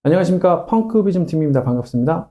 안녕하십니까. 펑크비즘 팀입니다. 반갑습니다.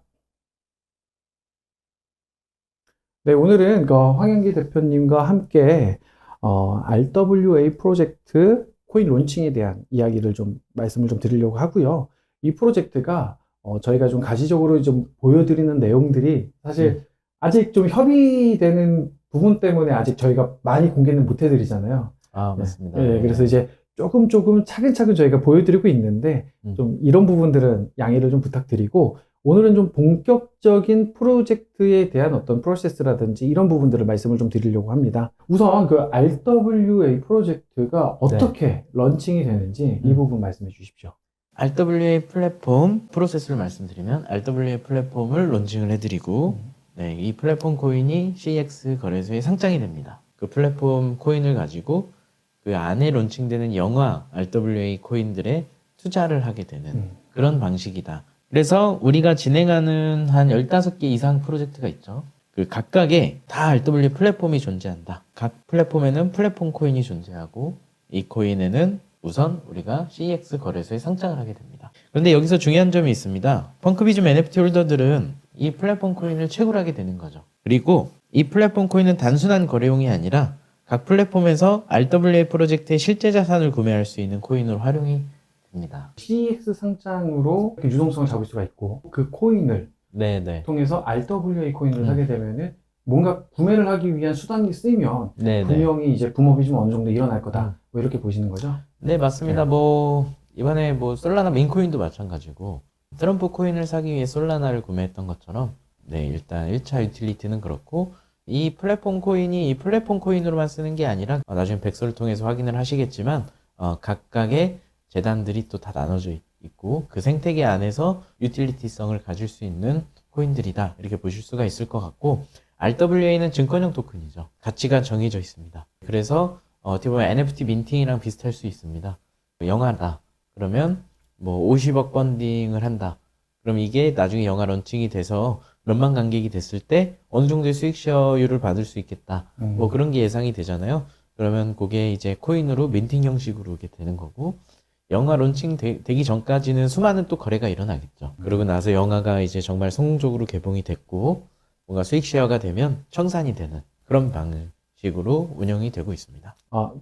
네, 오늘은 황영기 대표님과 함께 RWA 프로젝트 코인 론칭에 대한 이야기를 말씀을 드리려고 하고요. 이 프로젝트가 저희가 좀 가시적으로 좀 보여드리는 내용들이 사실 아직 좀 협의되는 부분 때문에 아직 저희가 많이 공개는 못 해드리잖아요. 맞습니다. 네, 그래서 이제 조금 차근차근 저희가 보여드리고 있는데 좀 이런 부분들은 양해를 좀 부탁드리고, 오늘은 좀 본격적인 프로젝트에 대한 어떤 프로세스라든지 이런 부분들을 말씀을 좀 드리려고 합니다. 우선 그 RWA 프로젝트가 어떻게 런칭이 되는지 이 부분 말씀해 주십시오. RWA 플랫폼 프로세스를 말씀드리면, RWA 플랫폼을 론칭을 해드리고 네, 이 플랫폼 코인이 CEX 거래소에 상장이 됩니다. 그 플랫폼 코인을 가지고 그 안에 론칭되는 영화 RWA 코인들에 투자를 하게 되는 그런 방식이다. 그래서 우리가 진행하는 한 15개 이상 프로젝트가 있죠. 그 각각에 다 RWA 플랫폼이 존재한다. 각 플랫폼에는 플랫폼 코인이 존재하고, 이 코인에는 우선 우리가 CEX 거래소에 상장을 하게 됩니다. 그런데 여기서 중요한 점이 있습니다. 펑크비즘 NFT 홀더들은 이 플랫폼 코인을 채굴하게 되는 거죠. 그리고 이 플랫폼 코인은 단순한 거래용이 아니라 각 플랫폼에서 RWA 프로젝트의 실제 자산을 구매할 수 있는 코인으로 활용이 됩니다. CEX 상장으로 이렇게 유동성을 잡을 수가 있고, 그 코인을 통해서 RWA 코인을 사게 되면은 뭔가 구매를 하기 위한 수단이 쓰이면 분명히 이제 붐업이 좀 어느 정도 일어날 거다. 뭐 이렇게 보시는 거죠? 네, 맞습니다. 이번에 솔라나 민코인도 마찬가지고, 트럼프 코인을 사기 위해 솔라나를 구매했던 것처럼, 일단 1차 유틸리티는 그렇고, 이 플랫폼 코인이 이 플랫폼 코인으로만 쓰는 게 아니라, 나중에 백서를 통해서 확인을 하시겠지만, 각각의 재단들이 또 다 나눠져 있고, 그 생태계 안에서 유틸리티성을 가질 수 있는 코인들이다, 이렇게 보실 수가 있을 것 같고, RWA는 증권형 토큰이죠. 가치가 정해져 있습니다. 그래서 어떻게 보면 NFT 민팅이랑 비슷할 수 있습니다. 영화다 그러면 50억 펀딩을 한다. 그럼 이게 나중에 영화 런칭이 돼서 몇만 관객이 됐을 때 어느 정도의 수익 쉐어율을 받을 수 있겠다. 그런 게 예상이 되잖아요. 그러면 그게 이제 코인으로 민팅 형식으로 이렇게 되는 거고, 영화 론칭 되기 전까지는 수많은 또 거래가 일어나겠죠. 그러고 나서 영화가 이제 정말 성공적으로 개봉이 됐고 뭔가 수익 쉐어가 되면 청산이 되는 그런 방식으로 운영이 되고 있습니다.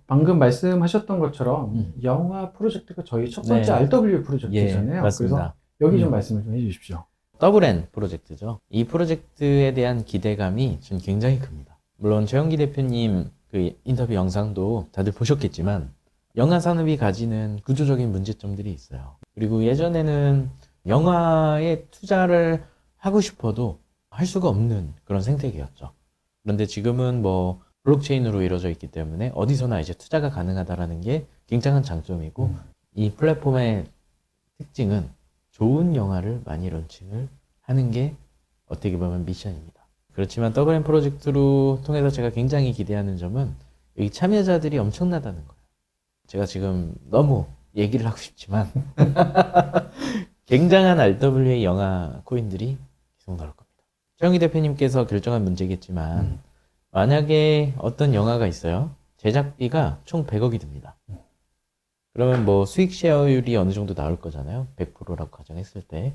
방금 말씀하셨던 것처럼 영화 프로젝트가 저희 첫 번째 RWA 프로젝트잖아요. 맞습니다. 그래서 여기 좀 말씀을 좀 해주십시오. 더블N 프로젝트죠. 이 프로젝트에 대한 기대감이 전 굉장히 큽니다. 물론 최영기 대표님 그 인터뷰 영상도 다들 보셨겠지만, 영화 산업이 가지는 구조적인 문제점들이 있어요. 그리고 예전에는 영화에 투자를 하고 싶어도 할 수가 없는 그런 생태계였죠. 그런데 지금은 블록체인으로 이루어져 있기 때문에 어디서나 이제 투자가 가능하다라는 게 굉장한 장점이고, 이 플랫폼의 특징은 좋은 영화를 많이 런칭을 하는 게 어떻게 보면 미션입니다. 그렇지만 더블N 프로젝트로 통해서 제가 굉장히 기대하는 점은 여기 참여자들이 엄청나다는 거예요. 제가 지금 너무 얘기를 하고 싶지만 굉장한 RWA 영화 코인들이 계속 나올 겁니다. 최영기 대표님께서 결정한 문제겠지만 만약에 어떤 영화가 있어요. 제작비가 총 100억이 듭니다. 그러면 수익 쉐어율이 어느 정도 나올 거잖아요. 100%라고 가정했을 때.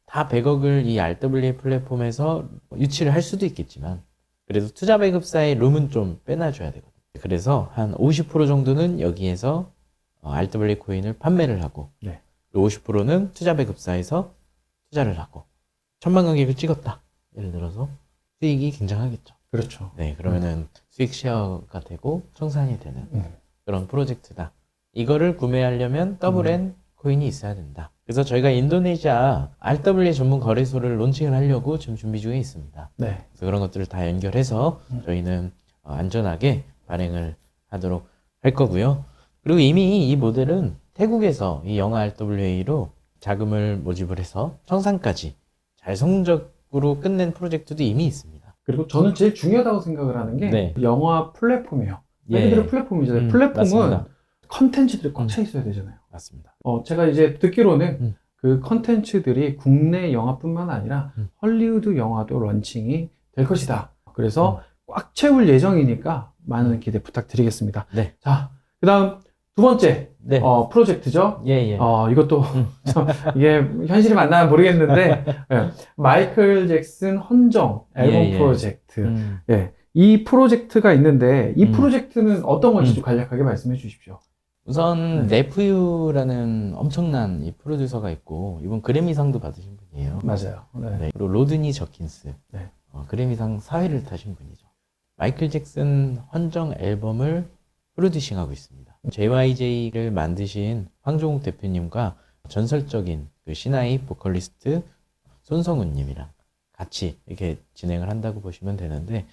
다 100억을 이 RWA 플랫폼에서 유치를 할 수도 있겠지만, 그래도 투자 배급사의 룸은 좀 빼놔줘야 되거든요. 그래서 한 50% 정도는 여기에서 RWA 코인을 판매를 하고, 50%는 투자 배급사에서 투자를 하고, 1000만 관객을 찍었다. 예를 들어서 수익이 굉장하겠죠. 그렇죠. 그러면은 수익 쉐어가 되고 청산이 되는 그런 프로젝트다. 이거를 구매하려면 더블N 코인이 있어야 된다. 그래서 저희가 인도네시아 RWA 전문 거래소를 론칭을 하려고 지금 준비 중에 있습니다. 그래서 그런 것들을 다 연결해서 저희는 안전하게 발행을 하도록 할 거고요. 그리고 이미 이 모델은 태국에서 이 영화 RWA로 자금을 모집을 해서 청산까지 잘 성공적으로 끝낸 프로젝트도 이미 있습니다. 그리고 저는 제일 중요하다고 생각을 하는 게 영화 플랫폼이에요. 말 그대로 플랫폼이잖아요. 플랫폼은 맞습니다. 컨텐츠들이 꽉 차 있어야 되잖아요. 맞습니다. 제가 이제 듣기로는 그 컨텐츠들이 국내 영화뿐만 아니라 헐리우드 영화도 런칭이 될 것이다. 그래서 꽉 채울 예정이니까 많은 기대 부탁드리겠습니다. 자, 그 다음 두 번째 네. 프로젝트죠. 예, 예. 이것도 참 이게 현실이 맞나 모르겠는데 예, 마이클 잭슨 헌정 앨범 예, 예. 프로젝트. 예, 이 프로젝트가 있는데 이 음. 프로젝트는 어떤 건지 좀 간략하게 말씀해 주십시오. 우선 네프유라는 엄청난 이 프로듀서가 있고 이번 그래미상도 받으신 분이에요. 맞아요. 네. 네. 그리고 로드니 저킨스, 네. 그래미상 4회를 타신 분이죠. 마이클 잭슨 헌정 앨범을 프로듀싱하고 있습니다. JYJ를 만드신 황종욱 대표님과 전설적인 그 신하이 보컬리스트 손성훈님이랑 같이 이렇게 진행을 한다고 보시면 되는데,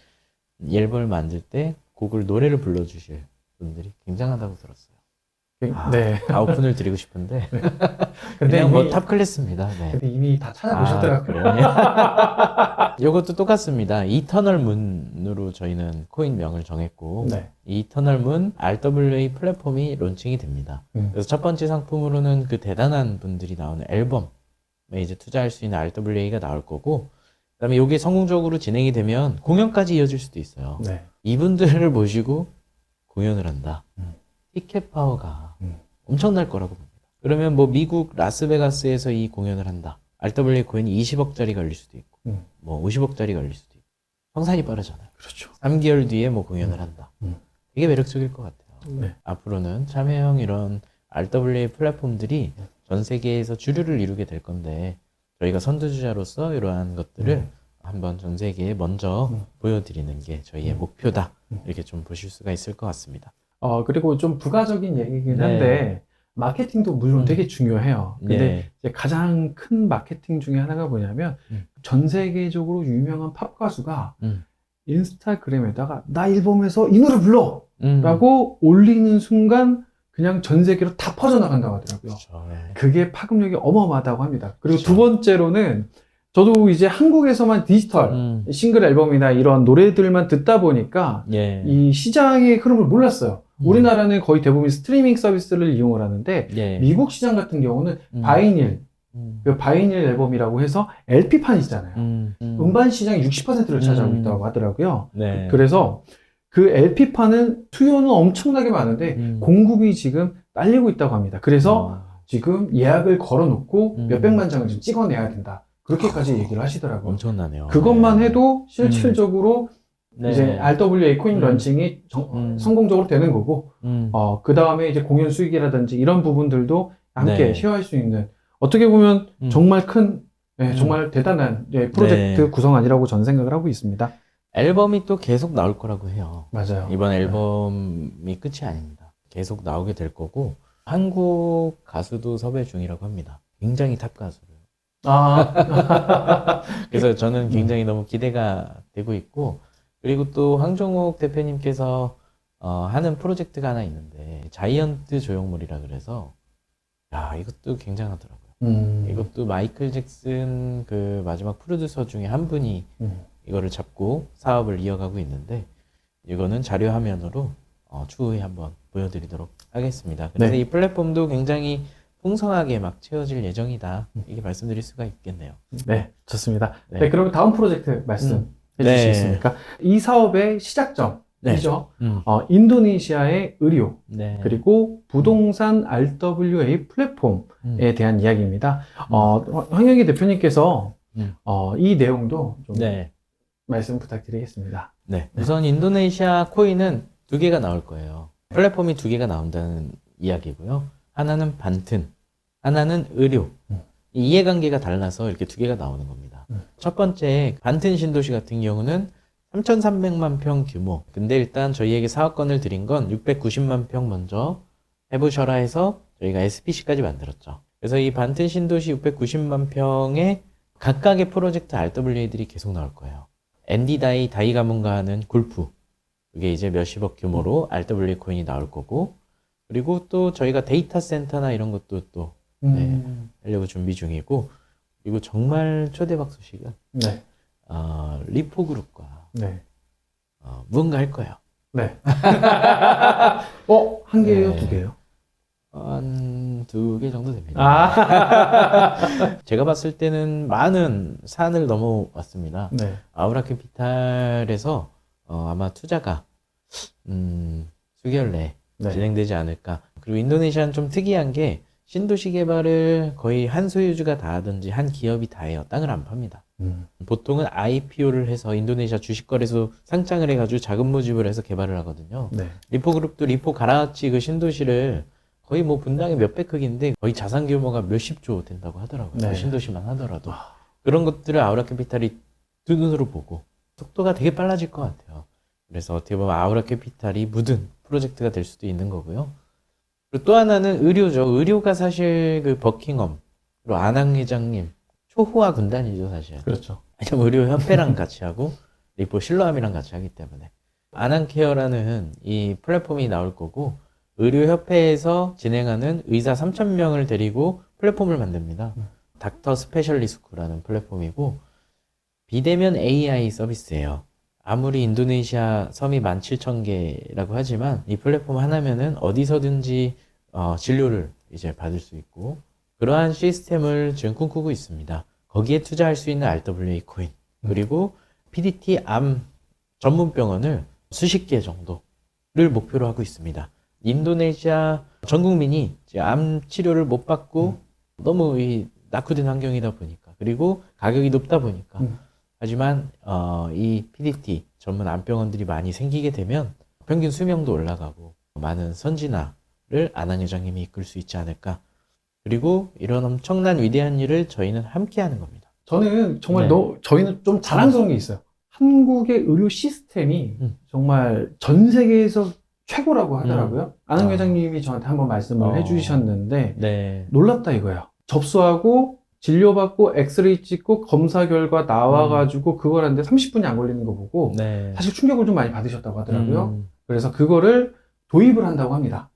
이 앨범을 만들 때 곡을 노래를 불러주실 분들이 굉장하다고 들었어요. 네. 다 오픈을 드리고 싶은데 근데 그냥 뭐 이미 탑 클래스입니다. 네. 근데 이미 다 찾아보셨더라고요. 이것도 똑같습니다. 이터널 문으로 저희는 코인명을 정했고, 네. 이 이터널 문 RWA 플랫폼이 론칭이 됩니다. 그래서 첫 번째 상품으로는 그 대단한 분들이 나오는 앨범에 이제 투자할 수 있는 RWA가 나올 거고, 그다음에 이게 성공적으로 진행이 되면 공연까지 이어질 수도 있어요. 네. 이분들을 모시고 공연을 한다. 티켓 파워가 엄청날 거라고 봅니다. 그러면 뭐 미국 라스베가스에서 이 공연을 한다. RWA 코인이 20억짜리 걸릴 수도 있고, 뭐 50억짜리 걸릴 수도 있고, 성산이 빠르잖아요. 그렇죠. 3개월 뒤에 뭐 공연을 한다. 되게 매력적일 것 같아요. 네. 앞으로는 참여형 이런 RWA 플랫폼들이 전 세계에서 주류를 이루게 될 건데, 저희가 선두주자로서 이러한 것들을 한번 전 세계에 먼저 보여드리는 게 저희의 목표다. 이렇게 좀 보실 수가 있을 것 같습니다. 그리고 좀 부가적인 얘기긴 네. 한데, 마케팅도 물론 되게 중요해요. 근데 네. 이제 가장 큰 마케팅 중에 하나가 뭐냐면, 전 세계적으로 유명한 팝 가수가 인스타그램에다가 나 앨범에서 이 노래 불러! 라고 올리는 순간 그냥 전 세계로 다 퍼져나간다고 하더라고요. 그렇죠. 네. 그게 파급력이 어마어마하다고 합니다. 그리고 그렇죠. 두 번째로는 저도 이제 한국에서만 디지털 싱글 앨범이나 이런 노래들만 듣다 보니까 예. 이 시장의 흐름을 몰랐어요. 우리나라는 거의 대부분 스트리밍 서비스를 이용을 하는데 예. 미국 시장 같은 경우는 바이닐, 그 바이닐 앨범이라고 해서 LP판이잖아요. 음반 시장의 60%를 차지하고 있다고 하더라고요. 네. 그래서 그 LP판은 수요는 엄청나게 많은데 공급이 지금 딸리고 있다고 합니다. 그래서 지금 예약을 걸어놓고 몇백만 장을 지금 찍어내야 된다. 그렇게까지 얘기를 하시더라고요. 엄청나네요. 그것만 네. 해도 실질적으로 네. 이제 RWA 코인 런칭이 성공적으로 되는 거고, 그 다음에 이제 공연 수익이라든지 이런 부분들도 함께 네. 쉐어할 수 있는, 어떻게 보면 정말 큰, 정말 대단한 프로젝트 네. 구성안이라고 저는 생각을 하고 있습니다. 앨범이 또 계속 나올 거라고 해요. 맞아요. 이번 앨범이 끝이 아닙니다. 계속 나오게 될 거고, 한국 가수도 섭외 중이라고 합니다. 굉장히 탑 가수를. 그래서 저는 굉장히 너무 기대가 되고 있고, 그리고 또 황종욱 대표님께서 하는 프로젝트가 하나 있는데, 자이언트 조형물이라 그래서, 야, 이것도 굉장하더라고요. 이것도 마이클 잭슨 그 마지막 프로듀서 중에 한 분이 이거를 잡고 사업을 이어가고 있는데, 이거는 자료 화면으로 추후에 한번 보여드리도록 하겠습니다. 그래서 네. 이 플랫폼도 굉장히 풍성하게 막 채워질 예정이다. 이렇게 말씀드릴 수가 있겠네요. 네, 좋습니다. 네. 네, 그럼 다음 프로젝트 말씀해 네. 주시겠습니까? 이 사업의 시작점이죠. 인도네시아의 의료, 네. 그리고 부동산 RWA 플랫폼에 대한 이야기입니다. 황영기 대표님께서 이 내용도 좀 네. 말씀 부탁드리겠습니다. 네. 우선 인도네시아 코인은 두 개가 나올 거예요. 플랫폼이 두 개가 나온다는 이야기고요. 하나는 반튼, 하나는 의료. 이 이해관계가 달라서 이렇게 두 개가 나오는 겁니다. 첫 번째, 반튼 신도시 같은 경우는 3,300만 평 규모. 근데 일단 저희에게 사업권을 드린 건 690만 평 먼저 해보셔라 해서 저희가 SPC까지 만들었죠. 그래서 이 반튼 신도시 690만 평에 각각의 프로젝트 RWA들이 계속 나올 거예요. 앤디 다이 가문가 하는 골프. 그게 이제 몇십억 규모로 RWA 코인이 나올 거고, 그리고 또 저희가 데이터 센터나 이런 것도 또 하려고 준비 중이고, 그리고 정말 초대박 소식은 리포 그룹과 무언가 할 거예요. 네. 한 개예요, 네. 두 개예요? 한 2개 정도 됩니다. 제가 봤을 때는 많은 산을 넘어왔습니다. 네. 아우라캐피탈에서 아마 투자가 수개월 내에 네. 진행되지 않을까. 그리고 인도네시아는 좀 특이한 게 신도시 개발을 거의 한 소유주가 다 하든지 한 기업이 다 해요. 땅을 안 팝니다. 보통은 IPO를 해서 인도네시아 주식거래소 상장을 해가지고 자금 모집을 해서 개발을 하거든요. 네. 리포그룹도 리포 가라치 그 신도시를 거의 뭐 분당이 몇백 흑인데 거의 자산 규모가 몇십조 된다고 하더라고요. 네. 그 신도시만 하더라도. 그런 것들을 아우라캐피탈이 두 눈으로 보고 속도가 되게 빨라질 것 같아요. 그래서 어떻게 보면 아우라캐피탈이 묻은 프로젝트가 될 수도 있는 거고요. 그리고 또 하나는 의료죠. 의료가 사실 그 버킹엄, 그리고 안항 회장님, 초호화 군단이죠, 사실. 그렇죠. 왜냐면 의료협회랑 같이 하고, 리포 실로암이랑 같이 하기 때문에. 안항케어라는 이 플랫폼이 나올 거고, 의료협회에서 진행하는 의사 3,000명을 데리고 플랫폼을 만듭니다. 닥터 스페셜리스트라는 플랫폼이고, 비대면 AI 서비스예요. 아무리 인도네시아 섬이 17,000개라고 하지만 이 플랫폼 하나면은 어디서든지 진료를 이제 받을 수 있고 그러한 시스템을 지금 꿈꾸고 있습니다. 거기에 투자할 수 있는 RWA 코인 그리고 PDT 암 전문 병원을 수십 개 정도를 목표로 하고 있습니다. 인도네시아 전 국민이 이제 암 치료를 못 받고 너무 이 낙후된 환경이다 보니까 그리고 가격이 높다 보니까 하지만 이 PDT 전문 암병원들이 많이 생기게 되면 평균 수명도 올라가고 많은 선진화를 안항 회장님이 이끌 수 있지 않을까. 그리고 이런 엄청난 위대한 일을 저희는 함께 하는 겁니다. 저는 정말 네. 저희는 좀 자랑스러운 게 있어요. 한국의 의료 시스템이 정말 전 세계에서 최고라고 하더라고요. 안항 회장님이 저한테 한번 말씀을 해주셨는데 네. 놀랍다 이거예요. 접수하고 진료받고 엑스레이 찍고 검사 결과 나와가지고 그걸 하는데 30분이 안 걸리는 거 보고 네. 사실 충격을 좀 많이 받으셨다고 하더라고요. 그래서 그거를 도입을 한다고 합니다.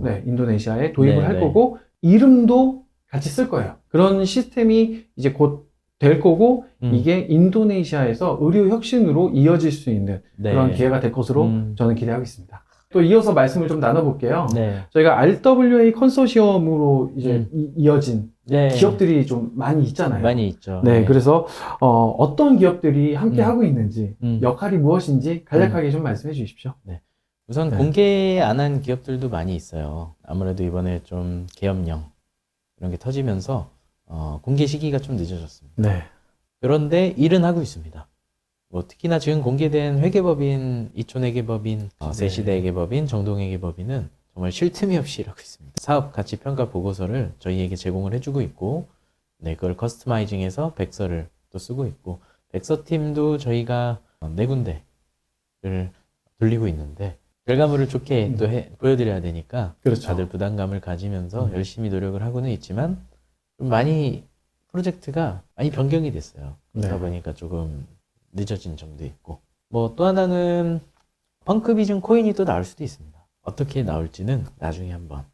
네, 인도네시아에 도입을 네, 할 네. 거고 이름도 같이 쓸 거예요. 그런 시스템이 이제 곧 될 거고 이게 인도네시아에서 의료 혁신으로 이어질 수 있는 네. 그런 기회가 될 것으로 저는 기대하고 있습니다. 또 이어서 말씀을 좀 나눠볼게요. 네. 저희가 RWA 컨소시엄으로 이제 이어진 네. 기업들이 좀 많이 있잖아요. 많이 있죠. 네, 그래서 어떤 기업들이 함께 음. 하고 있는지 역할이 무엇인지 간략하게 좀 말씀해 주십시오. 우선 네. 공개 안 한 기업들도 많이 있어요. 아무래도 이번에 좀 계엄령 이런 게 터지면서 공개 시기가 좀 늦어졌습니다. 네. 그런데 일은 하고 있습니다. 뭐 특히나 지금 공개된 회계법인, 이촌회계법인, 세시대회계법인, 정동회계법인은 정말 쉴 틈이 없이 일하고 있습니다. 사업 가치 평가 보고서를 저희에게 제공을 해주고 있고, 네, 그걸 커스터마이징해서 백서를 또 쓰고 있고, 백서팀도 저희가 4군데를 돌리고 있는데, 결과물을 좋게 또 보여드려야 되니까, 그렇죠. 다들 부담감을 가지면서 열심히 노력을 하고는 있지만, 좀 많이 프로젝트가 많이 변경이 됐어요. 그러다 네. 보니까 조금 늦어진 점도 있고, 뭐 또 하나는 펑크비전 코인이 또 나올 수도 있습니다. 어떻게 나올지는 나중에 한번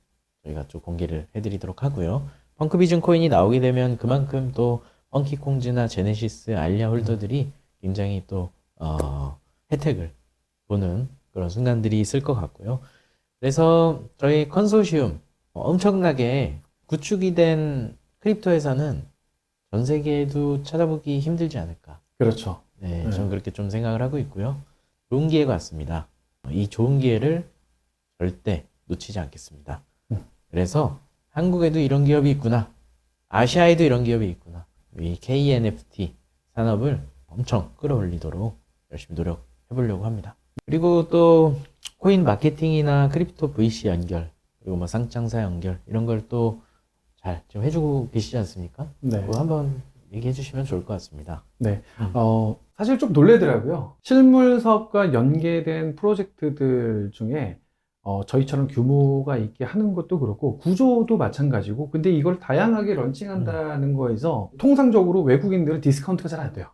저희가 좀 공개를 해드리도록 하고요. 펑크비전 코인이 나오게 되면 그만큼 또 펑키콩즈나 제네시스, 알리아 홀더들이 굉장히 또 혜택을 보는 그런 순간들이 있을 것 같고요. 그래서 저희 컨소시움 엄청나게 구축이 된 크립토 회사는 전 세계에도 찾아보기 힘들지 않을까. 그렇죠. 네, 저는 그렇게 좀 생각을 하고 있고요. 좋은 기회가 왔습니다. 이 좋은 기회를 절대 놓치지 않겠습니다. 그래서 한국에도 이런 기업이 있구나. 아시아에도 이런 기업이 있구나. 이 KNFT 산업을 엄청 끌어올리도록 열심히 노력해 보려고 합니다. 그리고 또 코인 마케팅이나 크립토 VC 연결, 그리고 뭐 상장사 연결 이런 걸 또 잘 좀 해주고 계시지 않습니까? 네. 그거 한번 얘기해 주시면 좋을 것 같습니다. 네. 사실 좀 놀래더라고요. 실물 사업과 연계된 프로젝트들 중에 저희처럼 규모가 있게 하는 것도 그렇고 구조도 마찬가지고 근데 이걸 다양하게 런칭한다는 거에서 통상적으로 외국인들은 디스카운트가 잘 안 돼요.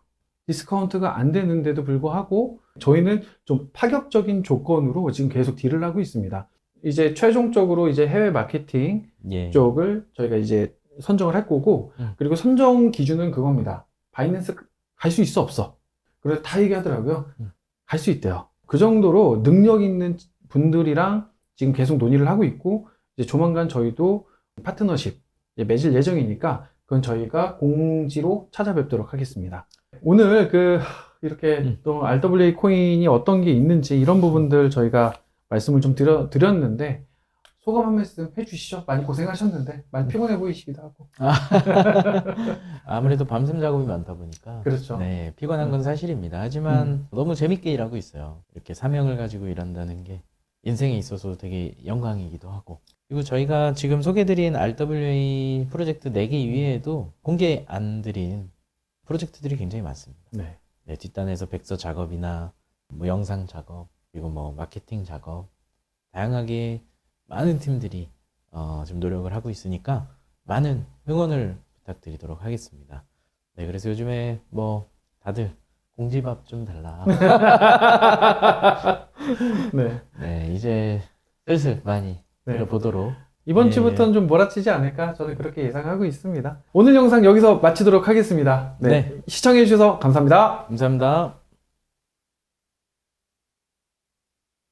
디스카운트가 안 되는데도 불구하고 저희는 좀 파격적인 조건으로 지금 계속 딜을 하고 있습니다. 이제 최종적으로 이제 해외 마케팅 예. 쪽을 저희가 이제 선정을 할 거고 그리고 선정 기준은 그겁니다. 바이낸스 갈 수 있어 없어. 그래서 다 얘기하더라고요. 갈 수 있대요. 그 정도로 능력 있는 분들이랑 지금 계속 논의를 하고 있고 이제 조만간 저희도 파트너십 이제 맺을 예정이니까 그건 저희가 공지로 찾아뵙도록 하겠습니다. 오늘 이렇게 또 RWA 코인이 어떤 게 있는지 이런 부분들 저희가 말씀을 좀 드렸는데 소감 한 말씀 해주시죠. 많이 고생하셨는데 많이 피곤해 보이시기도 하고. 아무래도 밤샘 작업이 많다 보니까 그렇죠. 네, 피곤한 건 사실입니다. 하지만 너무 재밌게 일하고 있어요. 이렇게 사명을 가지고 일한다는 게 인생에 있어서 되게 영광이기도 하고. 그리고 저희가 지금 소개드린 RWA 프로젝트 4개 이외에도 공개 안 드린 프로젝트들이 굉장히 많습니다. 네. 네, 뒷단에서 백서 작업이나 뭐 영상 작업, 그리고 뭐 마케팅 작업, 다양하게 많은 팀들이 지금 노력을 하고 있으니까 많은 응원을 부탁드리도록 하겠습니다. 네, 그래서 요즘에 뭐 다들 공지밥 좀 달라. 네. 네, 이제 슬슬 많이 네. 들어보도록. 이번 예. 주부터는 좀 몰아치지 않을까 저는 그렇게 예상하고 있습니다. 오늘 영상 여기서 마치도록 하겠습니다. 네. 네. 시청해주셔서 감사합니다. 감사합니다.